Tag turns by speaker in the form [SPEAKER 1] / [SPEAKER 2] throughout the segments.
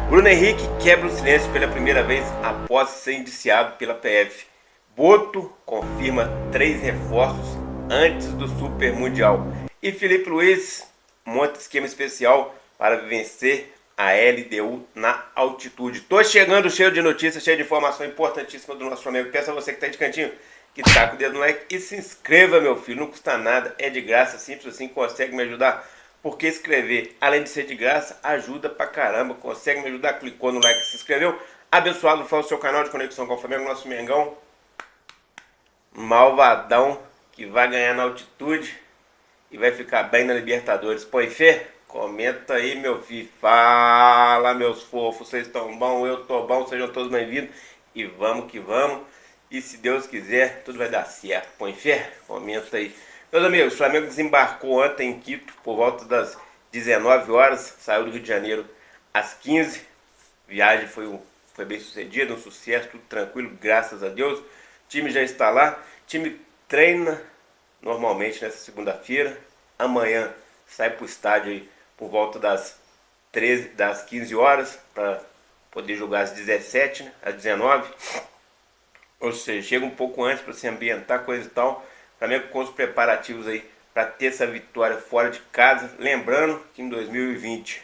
[SPEAKER 1] Bruno Henrique quebra o silêncio pela primeira vez após ser indiciado pela PF. Boto confirma 3 reforços antes do Super Mundial. E Felipe Luiz monta esquema especial para vencer a LDU na altitude. Tô chegando cheio de notícias, cheio de informação importantíssima do nosso Flamengo. Peço a você que está de cantinho que tá com o dedo no like e se inscreva, meu filho. Não custa nada, é de graça, simples assim, consegue me ajudar. Porque escrever, além de ser de graça, ajuda pra caramba. Consegue me ajudar? Clicou no like, se inscreveu. Abençoado foi o seu canal de conexão com o Flamengo, nosso Mengão. Malvadão, que vai ganhar na altitude e vai ficar bem na Libertadores. Põe fé? Comenta aí, meu filho. Fala, meus fofos. Vocês estão bom? Eu tô bom. Sejam todos bem-vindos. E vamos que vamos. E se Deus quiser, tudo vai dar certo. Põe fé? Comenta aí. Meus amigos, o Flamengo desembarcou ontem em Quito por volta das 19 horas. Saiu do Rio de Janeiro às 15. Viagem foi bem sucedida, um sucesso, tudo tranquilo, graças a Deus. O time já está lá. O time treina normalmente nessa segunda-feira. Amanhã sai para o estádio aí por volta das 15 horas para poder jogar às 17, né, às 19. Ou seja, chega um pouco antes para se ambientar, coisa e tal. Flamengo com os preparativos aí para ter essa vitória fora de casa. Lembrando que em 2020,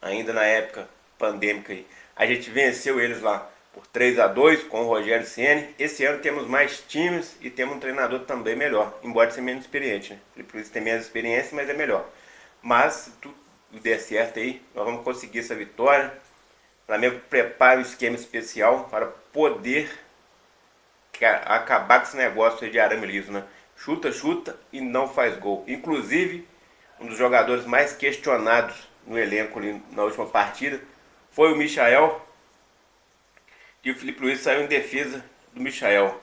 [SPEAKER 1] ainda na época pandêmica aí, a gente venceu eles lá por 3-2 com o Rogério Ceni. Esse ano temos mais times e temos um treinador também melhor, embora seja menos experiente, né? Ele por isso tem menos experiência, mas é melhor. Mas se tudo der certo aí, nós vamos conseguir essa vitória. O Flamengo prepara o esquema especial para poder acabar com esse negócio de arame liso, né? Chuta, chuta e não faz gol. Inclusive, um dos jogadores mais questionados no elenco ali na última partida foi o Michael. E o Felipe Luiz saiu em defesa do Michael.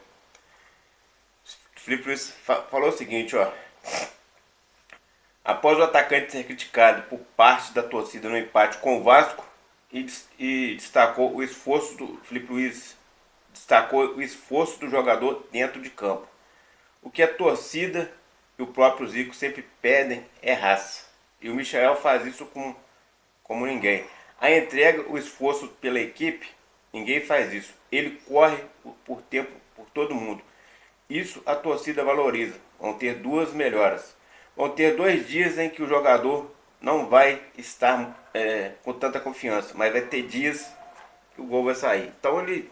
[SPEAKER 1] O Felipe Luiz falou o seguinte, ó. Após o atacante ser criticado por parte da torcida no empate com o Vasco e destacou o esforço do Felipe Luiz, destacou o esforço do jogador dentro de campo. O que a torcida e o próprio Zico sempre pedem é raça. E o Michael faz isso como ninguém. A entrega, o esforço pela equipe, ninguém faz isso. Ele corre por tempo por todo mundo. Isso a torcida valoriza. Vão ter 2 melhoras. Vão ter 2 dias em que o jogador não vai estar com tanta confiança, mas vai ter dias que o gol vai sair. Então ele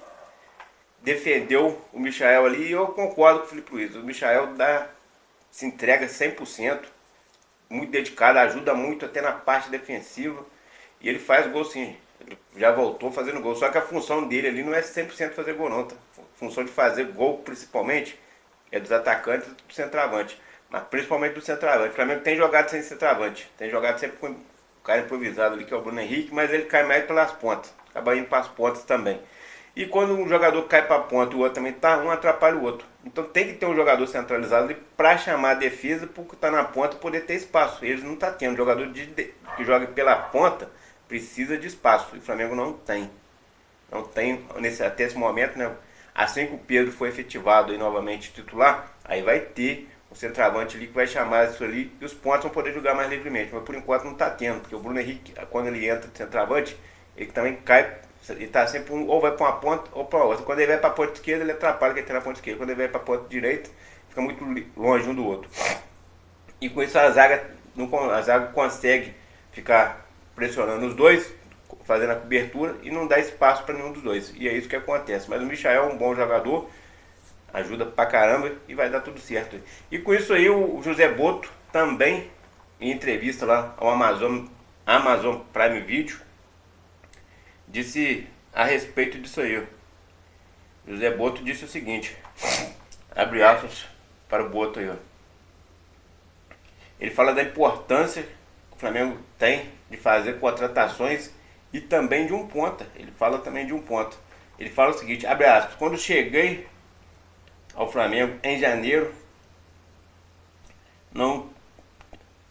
[SPEAKER 1] defendeu o Michael ali e eu concordo com o Felipe Luiz. O Michael se entrega 100%, muito dedicado, ajuda muito até na parte defensiva e ele faz gol sim. Ele já voltou fazendo gol, só que a função dele ali não é 100% fazer gol não, tá? A função de fazer gol principalmente é dos atacantes e do centroavante, mas principalmente do centroavante. O Flamengo tem jogado sem centroavante, tem jogado sempre com o cara improvisado ali que é o Bruno Henrique, mas ele cai mais pelas pontas, acaba indo para as pontas também. E quando um jogador cai para a ponta e o outro também tá, um atrapalha o outro. Então tem que ter um jogador centralizado ali para chamar a defesa, porque tá na ponta poder ter espaço. Eles não tá tendo. O jogador que joga pela ponta precisa de espaço. E o Flamengo não tem. Não tem até esse momento, né? Assim que o Pedro for efetivado aí novamente titular, aí vai ter um centroavante ali que vai chamar isso ali e os pontos vão poder jogar mais livremente. Mas por enquanto não tá tendo, porque o Bruno Henrique, quando ele entra de centroavante, ele também cai. Ele tá sempre ou vai para uma ponta ou para outra. Quando ele vai para a ponta esquerda, ele atrapalha quem tem na ponta esquerda. Quando ele vai para a ponta direita, fica muito longe um do outro. E com isso a zaga consegue ficar pressionando os dois, fazendo a cobertura e não dá espaço para nenhum dos dois. E é isso que acontece. Mas o Michael é um bom jogador, ajuda pra caramba e vai dar tudo certo. E com isso aí o José Boto também, em entrevista lá ao Amazon Prime Video, disse a respeito disso aí. José Boto disse o seguinte, abre aspas para o Boto aí, ó. Ele fala da importância que o Flamengo tem de fazer contratações e também de um ponta. Ele fala também de um ponta. Ele fala o seguinte, abre aspas, quando cheguei ao Flamengo em janeiro,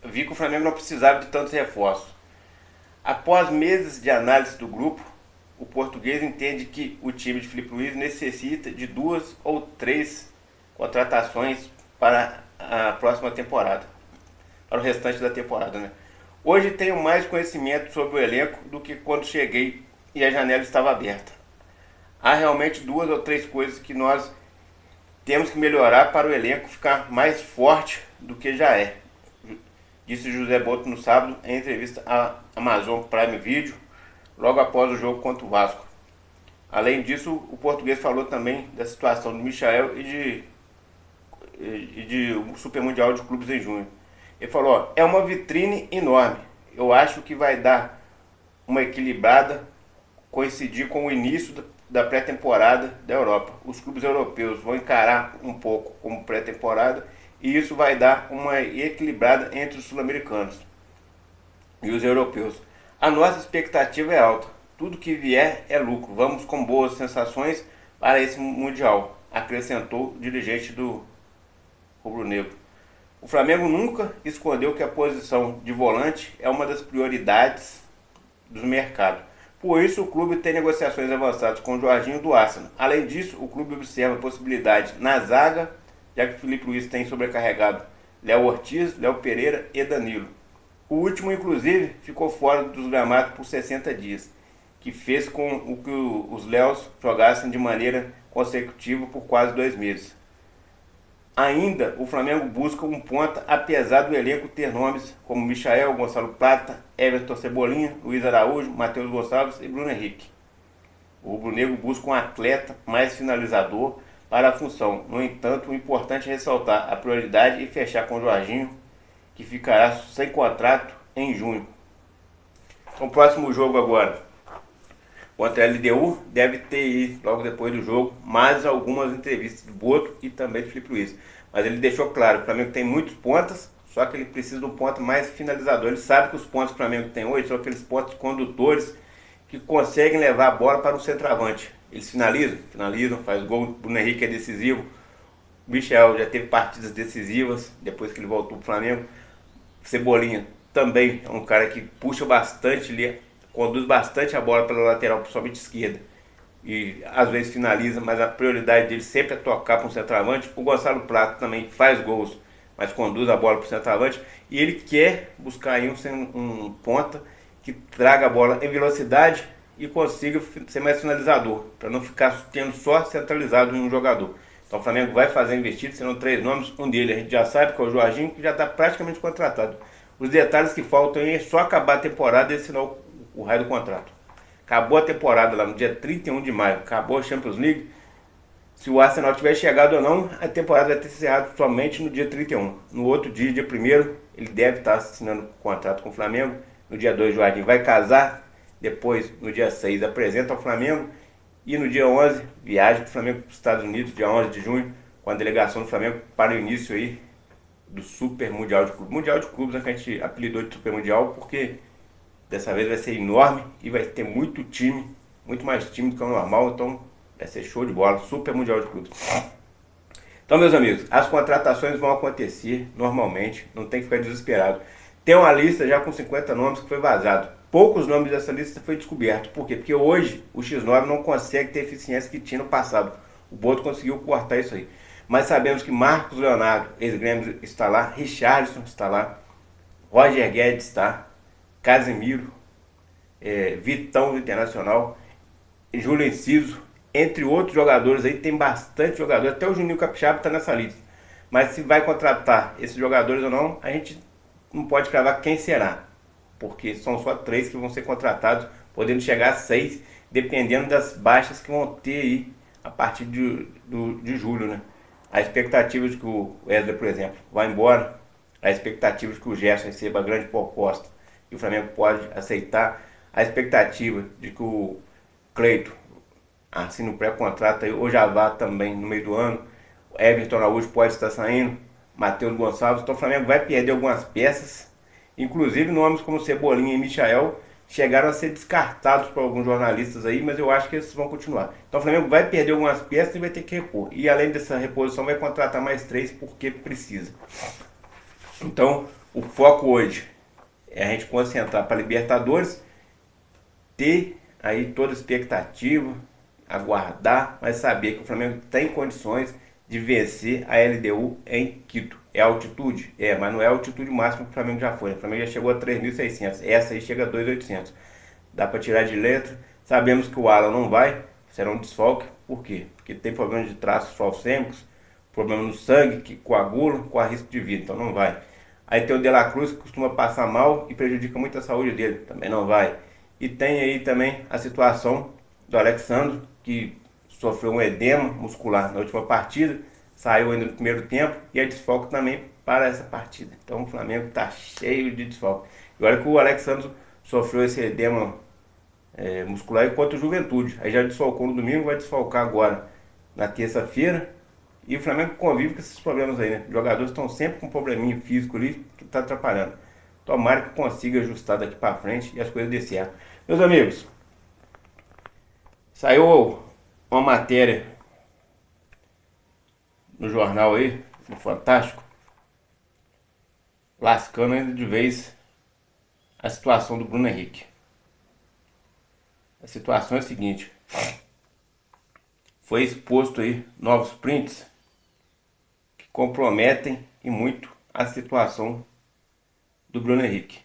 [SPEAKER 1] vi que o Flamengo não precisava de tantos reforços. Após meses de análise do grupo, o português entende que o time de Felipe Luiz necessita de 2 ou 3 contratações para a próxima temporada, para o restante da temporada, né? Hoje tenho mais conhecimento sobre o elenco do que quando cheguei e a janela estava aberta. Há realmente 2 ou 3 coisas que nós temos que melhorar para o elenco ficar mais forte do que já é, disse José Boto no sábado em entrevista à Amazon Prime Video, logo após o jogo contra o Vasco. Além disso, o português falou também da situação do Michael e de Super Mundial de Clubes em junho. Ele falou, ó, é uma vitrine enorme, eu acho que vai dar uma equilibrada, coincidir com o início da pré-temporada da Europa. Os clubes europeus vão encarar um pouco como pré-temporada e isso vai dar uma equilibrada entre os sul-americanos e os europeus. A nossa expectativa é alta. Tudo que vier é lucro. Vamos com boas sensações para esse Mundial, acrescentou o dirigente do rubro-negro. O Flamengo nunca escondeu que a posição de volante é uma das prioridades do mercado. Por isso, o clube tem negociações avançadas com o Jorginho do Arsenal. Além disso, o clube observa a possibilidade na zaga, já que o Filipe Luís tem sobrecarregado Léo Ortiz, Léo Pereira e Danilo. O último, inclusive, ficou fora dos gramados por 60 dias, que fez com que os Léos jogassem de maneira consecutiva por quase 2 meses. Ainda, o Flamengo busca um ponta, apesar do elenco ter nomes como Michael, Gonçalo Plata, Everton Cebolinha, Luiz Araújo, Matheus Gonçalves e Bruno Henrique. O rubro-negro busca um atleta mais finalizador para a função. No entanto, o importante é ressaltar a prioridade e fechar com o Jorginho, que ficará sem contrato em junho. O próximo jogo agora contra a LDU deve ter aí, logo depois do jogo, mais algumas entrevistas do Boto e também do Filipe Luís. Mas ele deixou claro que o Flamengo tem muitos pontas, só que ele precisa de um ponto mais finalizador. Ele sabe que os pontos que o Flamengo tem hoje são aqueles pontos condutores que conseguem levar a bola para o centroavante. Eles finalizam, faz gol. O Bruno Henrique é decisivo. O Michel já teve partidas decisivas depois que ele voltou para o Flamengo. Cebolinha também é um cara que puxa bastante ali, conduz bastante a bola pela lateral, principalmente esquerda, e às vezes finaliza, mas a prioridade dele sempre é tocar para um centroavante. O Gonçalo Plata também faz gols, mas conduz a bola para o centroavante, e ele quer buscar aí um ponta que traga a bola em velocidade e consiga ser mais finalizador, para não ficar tendo só centralizado em um jogador. Então o Flamengo vai fazer investido, serão 3 nomes, um deles a gente já sabe que é o Jorginho, que já está praticamente contratado. Os detalhes que faltam aí é só acabar a temporada e assinar o raio do contrato. Acabou a temporada lá no dia 31 de maio, acabou a Champions League. Se o Arsenal tiver chegado ou não, a temporada vai ter encerrado somente no dia 31. No outro dia, dia 1º, ele deve estar assinando o contrato com o Flamengo. No dia 2, o Jorginho vai casar. Depois, no dia 6, apresenta ao Flamengo. E no dia 11, viagem do Flamengo para os Estados Unidos, dia 11 de junho, com a delegação do Flamengo para o início aí do Super Mundial de Clubes. Mundial de Clubes, né, que a gente apelidou de Super Mundial, porque dessa vez vai ser enorme e vai ter muito time, muito mais time do que o normal, então vai ser show de bola, Super Mundial de Clubes. Então, meus amigos, as contratações vão acontecer normalmente, não tem que ficar desesperado. Tem uma lista já com 50 nomes que foi vazado. Poucos nomes dessa lista foi descoberto. Por quê? Porque hoje o X9 não consegue ter a eficiência que tinha no passado. O Boto conseguiu cortar isso aí. Mas sabemos que Marcos Leonardo, ex-Grêmio, está lá, Richarlison está lá, Roger Guedes está, Casemiro, Vitão do Internacional, Júlio Enciso, entre outros jogadores aí, tem bastante jogador, até o Juninho Capixaba está nessa lista. Mas se vai contratar esses jogadores ou não, a gente não pode cravar quem será, porque são só 3 que vão ser contratados, podendo chegar a 6, dependendo das baixas que vão ter aí a partir de julho, né? A expectativa de que o Wesley, por exemplo, vá embora, a expectativa de que o Gerson receba a grande proposta e o Flamengo pode aceitar, a expectativa de que o Cleito assine o pré-contrato aí, ou já vá também no meio do ano, o Everton Araújo pode estar saindo, Matheus Gonçalves, então o Flamengo vai perder algumas peças, inclusive nomes como Cebolinha e Michael chegaram a ser descartados por alguns jornalistas aí, mas eu acho que esses vão continuar. Então o Flamengo vai perder algumas peças e vai ter que repor, e além dessa reposição vai contratar mais 3 porque precisa. Então o foco hoje é a gente concentrar para Libertadores, ter aí toda a expectativa, aguardar, mas saber que o Flamengo tem condições de vencer a LDU em Quito. É altitude? Mas não é a altitude máxima que o Flamengo já foi. O Flamengo já chegou a 3.600, essa aí chega a 2.800. Dá para tirar de letra, Sabemos que o Alan não vai, será um desfalque. Por quê? Porque tem problemas de traços falcêmicos, problema no sangue que coagula, com risco de vida, então não vai. Aí tem o De La Cruz, que costuma passar mal e prejudica muito a saúde dele, também não vai. E tem aí também a situação do Alexandre, que sofreu um edema muscular na última partida, saiu ainda no primeiro tempo e é desfalque também para essa partida. Então o Flamengo está cheio de desfalque. E olha que o Alexandre sofreu esse edema muscular contra o Juventude. Aí já desfalcou no domingo, vai desfalcar agora na terça-feira. E o Flamengo convive com esses problemas aí, né? Os jogadores estão sempre com um probleminha físico ali que está atrapalhando. Tomara que consiga ajustar daqui para frente e as coisas dê certo. Meus amigos, saiu uma matéria no jornal aí, no Fantástico, lascando ainda de vez a situação do Bruno Henrique. A situação é a seguinte: foi exposto aí novos prints que comprometem e muito a situação do Bruno Henrique.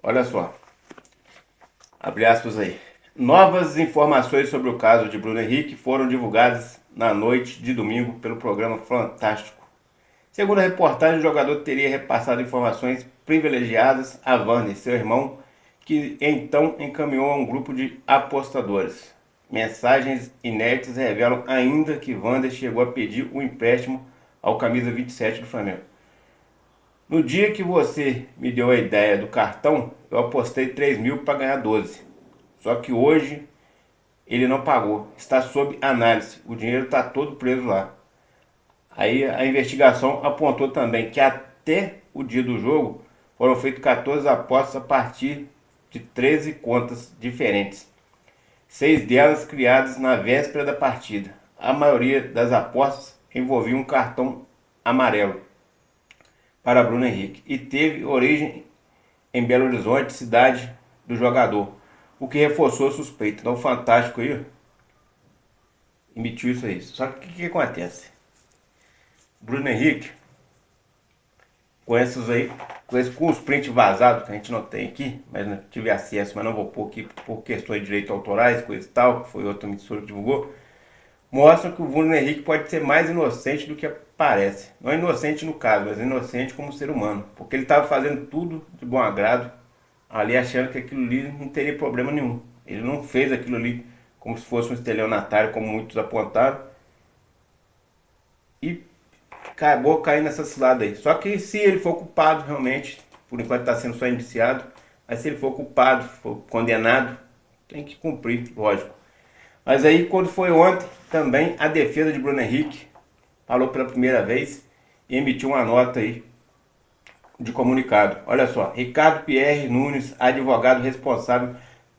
[SPEAKER 1] Olha só, abre aspas aí. Novas informações sobre o caso de Bruno Henrique foram divulgadas na noite de domingo pelo programa Fantástico. Segundo a reportagem, o jogador teria repassado informações privilegiadas a Wander, seu irmão, que então encaminhou a um grupo de apostadores. Mensagens inéditas revelam ainda que Wander chegou a pedir o empréstimo ao camisa 27 do Flamengo. No dia que você me deu a ideia do cartão, eu apostei 3 mil para ganhar 12. Só que hoje ele não pagou, está sob análise, o dinheiro está todo preso lá. Aí a investigação apontou também que até o dia do jogo foram feitas 14 apostas a partir de 13 contas diferentes. 6 delas criadas na véspera da partida. A maioria das apostas envolvia um cartão amarelo para Bruno Henrique e teve origem em Belo Horizonte, cidade do jogador, o que reforçou a suspeita. Então o Fantástico aí emitiu isso aí. Só que o que acontece? Bruno Henrique, com os prints vazados que a gente não tem aqui, mas não tive acesso, mas não vou pôr aqui por questões de direitos autorais, coisa e tal, que foi outra emissora que divulgou, mostram que o Bruno Henrique pode ser mais inocente do que parece. Não é inocente no caso, mas inocente como ser humano, porque ele estava fazendo tudo de bom agrado, ali achando que aquilo ali não teria problema nenhum. Ele não fez aquilo ali como se fosse um estelionatário, como muitos apontaram, e acabou caindo nessa cilada aí. Só que se ele for culpado realmente, por enquanto está sendo só indiciado, mas se ele for culpado, for condenado, tem que cumprir, lógico. Mas aí quando foi ontem, também a defesa de Bruno Henrique falou pela primeira vez e emitiu uma nota aí de comunicado. Olha só, Ricardo Pierre Nunes, advogado responsável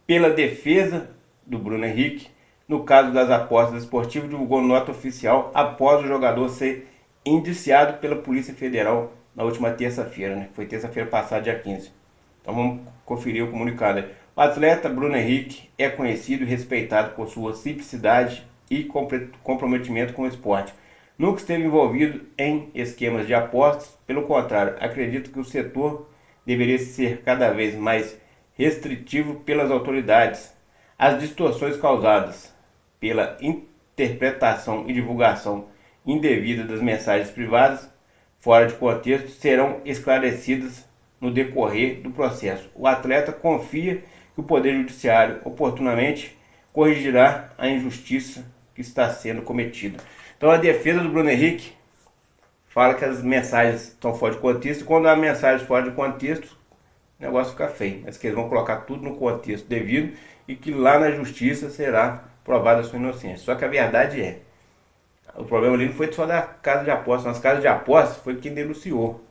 [SPEAKER 1] pela defesa do Bruno Henrique, no caso das apostas esportivas, divulgou nota oficial após o jogador ser indiciado pela Polícia Federal na última terça-feira, né? Foi terça-feira passada, dia 15. Então vamos conferir o comunicado aí. O atleta Bruno Henrique é conhecido e respeitado por sua simplicidade e comprometimento com o esporte. Nunca esteve envolvido em esquemas de apostas, pelo contrário, acredito que o setor deveria ser cada vez mais restritivo pelas autoridades. As distorções causadas pela interpretação e divulgação indevida das mensagens privadas, fora de contexto, serão esclarecidas no decorrer do processo. O atleta confia que o Poder Judiciário oportunamente corrigirá a injustiça que está sendo cometida. Então a defesa do Bruno Henrique fala que as mensagens estão fora de contexto, e quando há mensagens fora de contexto, o negócio fica feio. Mas que eles vão colocar tudo no contexto devido e que lá na justiça será provada a sua inocência. Só que a verdade é, o problema ali não foi só da casa de apostas. Nas casas de apostas foi quem denunciou,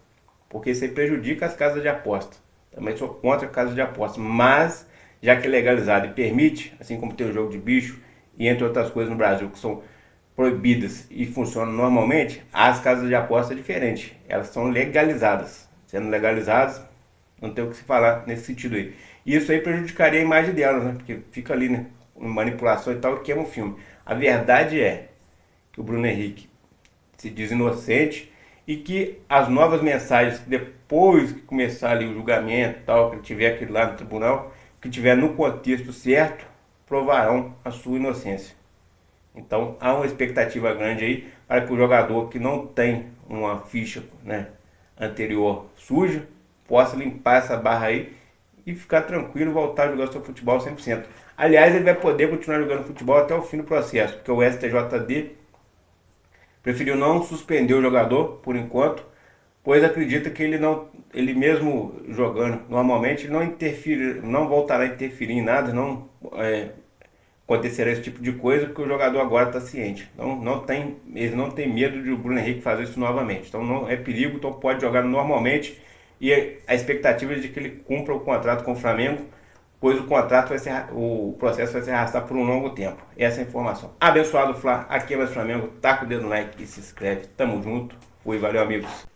[SPEAKER 1] porque isso aí prejudica as casas de apostas. Também sou contra a casa de apostas, mas já que é legalizado e permite, assim como tem o jogo de bicho e entre outras coisas no Brasil que são proibidas e funcionam normalmente, as casas de apostas é diferente. Elas são legalizadas. Sendo legalizadas, não tem o que se falar nesse sentido aí. E isso aí prejudicaria a imagem delas, né? Porque fica ali, né? Manipulação e tal, e queima o filme. A verdade é que o Bruno Henrique se diz inocente e que as novas mensagens, depois que começar ali o julgamento e tal, que ele tiver aquilo lá no tribunal, que tiver no contexto certo provarão a sua inocência. Então há uma expectativa grande aí para que o jogador que não tem uma ficha, né, anterior suja possa limpar essa barra aí e ficar tranquilo, voltar a jogar seu futebol 100%. Aliás, ele vai poder continuar jogando futebol até o fim do processo, porque o STJD preferiu não suspender o jogador por enquanto, pois acredita que ele mesmo jogando normalmente não voltará a interferir em nada, não acontecerá esse tipo de coisa, porque o jogador agora está ciente. Então eles não têm medo de o Bruno Henrique fazer isso novamente. Então não é perigo, então pode jogar normalmente e a expectativa é de que ele cumpra o contrato com o Flamengo, pois o processo vai se arrastar por um longo tempo. Essa é a informação. Abençoado Flá, aqui é mais Flamengo, taca o dedo no like e se inscreve. Tamo junto. Fui, valeu amigos.